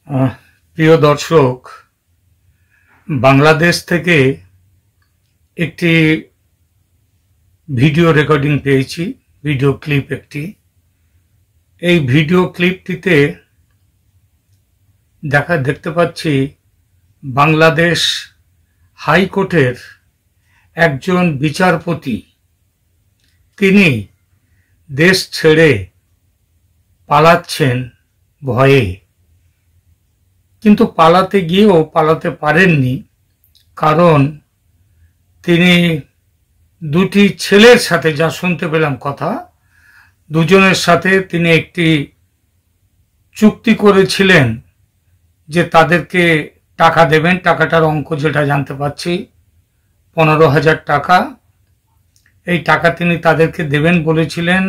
প্রিয় দর্শক, বাংলাদেশ থেকে একটি ভিডিও রেকর্ডিং পেয়েছি, ভিডিও ক্লিপ একটি। এই ভিডিও ক্লিপটিতে দেখতে পাচ্ছি বাংলাদেশ হাইকোর্টের একজন বিচারপতি, তিনি দেশ ছেড়ে পালাচ্ছেন ভয়ে, কিন্তু পালাতে গিয়েও পালাতে পারেননি, কারণ তিনি দুটি ছেলের সাথে, যা শুনতে পেলাম কথা, দুজনের সাথে তিনি একটি চুক্তি করেছিলেন যে তাদেরকে টাকা দেবেন। টাকাটার অঙ্ক যেটা জানতে পাচ্ছি 15,000 টাকা। এই টাকা তিনি তাদেরকে দেবেন বলেছিলেন,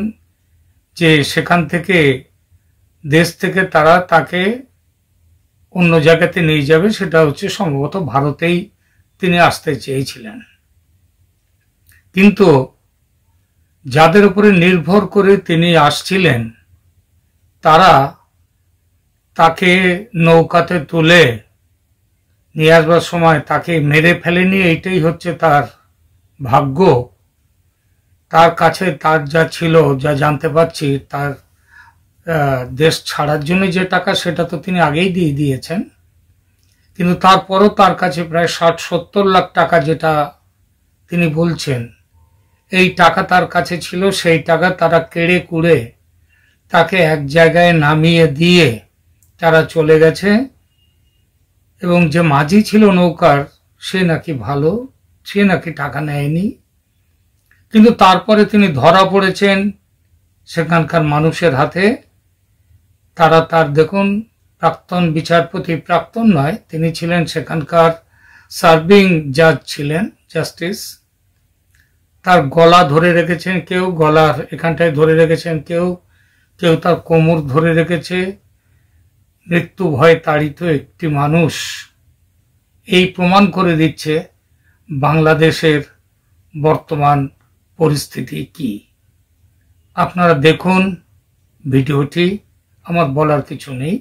যে সেখান থেকে দেশ থেকে তারা তাকে অন্য জায়গাতে নিয়ে যাবে, সেটা হচ্ছে সম্ভবত ভারতেই তিনি আসতে চেয়েছিলেন। কিন্তু যাদের উপরে নির্ভর করে তিনি আসছিলেন, তারা তাকে নৌকাতে তুলে নিয়ে আসবার সময় তাকে মেরে ফেলেনি। এইটাই হচ্ছে তার ভাগ্য। তার কাছে তার যা ছিল, যা জানতে পারছি, তার দেশ ছাড়ার জন্য যে টাকা, সেটা তো তিনি আগেই দিয়ে দিয়েছেন, কিন্তু তারপরও তার কাছে প্রায় 60-70 লাখ টাকা, যেটা তিনি বলছেন, এই টাকা তার কাছে ছিল। সেই টাকা তারা কেড়ে কুড়ে তাকে এক জায়গায় নামিয়ে দিয়ে তারা চলে গেছে। এবং যে মাঝি ছিল নৌকার, সে নাকি ভালো, সে নাকি টাকা নেয়নি। কিন্তু তারপরে তিনি ধরা পড়েছেন সেখানকার মানুষের হাতে। তারা তার, দেখুন, প্রাক্তন বিচারপতি, প্রাক্তন নয়, তিনি ছিলেন সেখানকার সার্ভিং জাজ ছিলেন, জাস্টিস। তার গলা ধরে রেখেছেন, কেউ গলার এখানটায় ধরে রেখেছেন, কেউ কেউ তার কোমর ধরে রেখেছে। মৃত্যু ভয়ে তাড়িত একটি মানুষ। এই প্রমাণ করে দিচ্ছে বাংলাদেশের বর্তমান পরিস্থিতি কি। আপনারা দেখুন ভিডিওটি, আমার বলার কিছু নেই।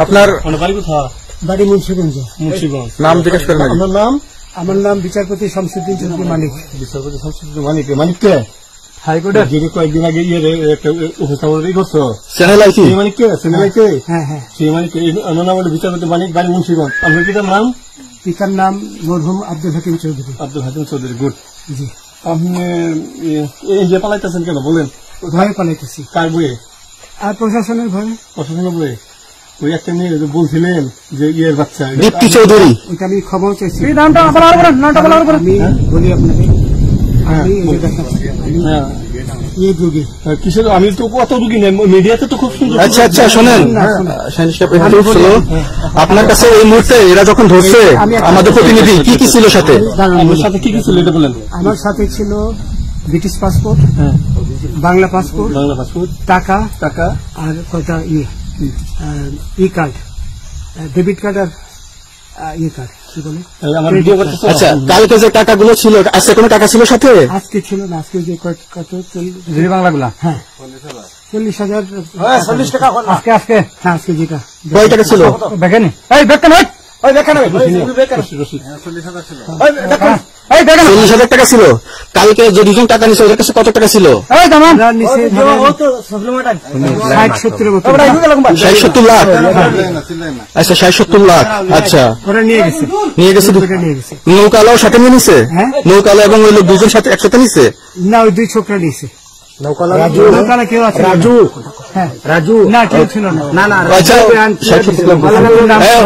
আপনার বাড়ি মুন্সিগঞ্জ। নাম জিজ্ঞেস করেন। আমার নাম বিচারপতি শামসুদ্দিন চৌধুরী মানিক। বিচারপতি শামসুদ্দিন মানিক। মানিককে হাইকোর্টের কয়েকদিন আগে উপস্থাপন করছো চ্যানেল আইছি। মানিককে চ্যানেল আইছে। হ্যাঁ হ্যাঁ, সেই মানিক আমার নাম হলো বিচারপতি মানিক, বাড়ি মুন্সিগঞ্জ। আপনার পিতার নাম? পিতার নাম মরহুম আব্দুল হাকিম চৌধুরী। আব্দুল হাকিম চৌধুরী। গুড। জি। আপনি এই যে পালাইতেছেন কেন বলেন? ভয়ে পালাইতেছি। কার বইয়ে? আর প্রশাসনের ভয়ে। প্রশাসনের বইয়ে? ওই একটা মেয়ে বলছিলেন যে ইয়ের বাচ্চা দীপ্তি চৌধুরী, ওইটা আমি খবর চাইছি। নামটা আমি বলি আপনাকে। কিসের? আমি তো কত রুগী নেই, মিডিয়াতে তো খুব সুন্দর। আচ্ছা আচ্ছা, শোনেন, আপনার কাছে এই মুহূর্তে এরা যখন ধরছে আমাদের প্রতিনিধি, কি কি ছিল সাথে? আমার সাথে কি কি ছিল এটা বলেন। আমার সাথে ছিল ব্রিটিশ পাসপোর্ট, বাংলা পাসপোর্ট, টাকা টাকা, আর কয়টা ই কার্ড, ডেবিট কার্ড, আর ই কার্ড। আচ্ছা, কালকে যে টাকাগুলো ছিল, আজকে কোনো টাকা ছিল সাথে? আজকে ছিল না। আজকে যে কত বাংলাগুলা, হ্যাঁ 40,000, 40 টাকা। আজকে হ্যাঁ, আজকে যেটা কয় টাকা ছিল দেখেন? এই দেখেন, 40,000 টাকা ছিল। কালকে যে দুজন টাকা নিছে, ওদের কাছে কত টাকা ছিল? 60-70 লাখ। আচ্ছা, 60-70 লাখ। আচ্ছা, নিয়ে গেছে। নৌকালাও সাথে নিয়ে নিছে? নৌকালা এবং ওই লোক দুজন সাথে একসাথে নিছে? না, ওই দুই ছোকরা নিছে।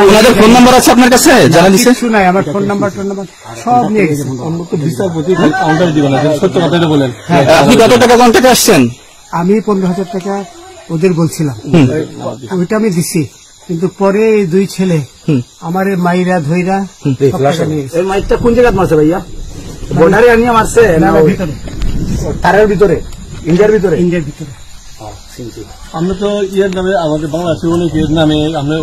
ওনাদের ফোন নাম্বার আছে আপনার কাছে? জানা দিচ্ছে? নাই, আমার ফোন নাম্বার সব নিয়ে গেছে। সত্য কথা বলেন। আপনি কত টাকা কন্ট্যাক্টে আসছেন? আমি 15,000 টাকা ওদের বলছিলাম, ওইটা আমি দিছি। কিন্তু পরে এই দুই ছেলে আমার মাইরা ধইরা। এই মাইকটা কোন জায়গায় মারছে ভাইয়া? বর্ডারে আনিয়ে মারছে না ভিতরে? তারের ভিতরে, ইন্ডিয়ার ভিতরে? ইন্ডিয়ার ভিতরে। আমরা তো ইয়ের নামে, আমাদের বাংলাদেশের অনেকের নামে আপনি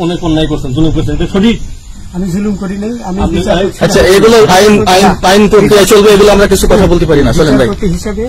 অনেক অন্যায় করছেন, জুলুম করছেন, এটা সঠিক? আমি জুলুম করি নাই। আচ্ছা, এগুলো আইন প্রক্রিয়া চলবে, এগুলো আমরা কিছু কথা বলতে পারি না। চলেন ভাই। হিসাবে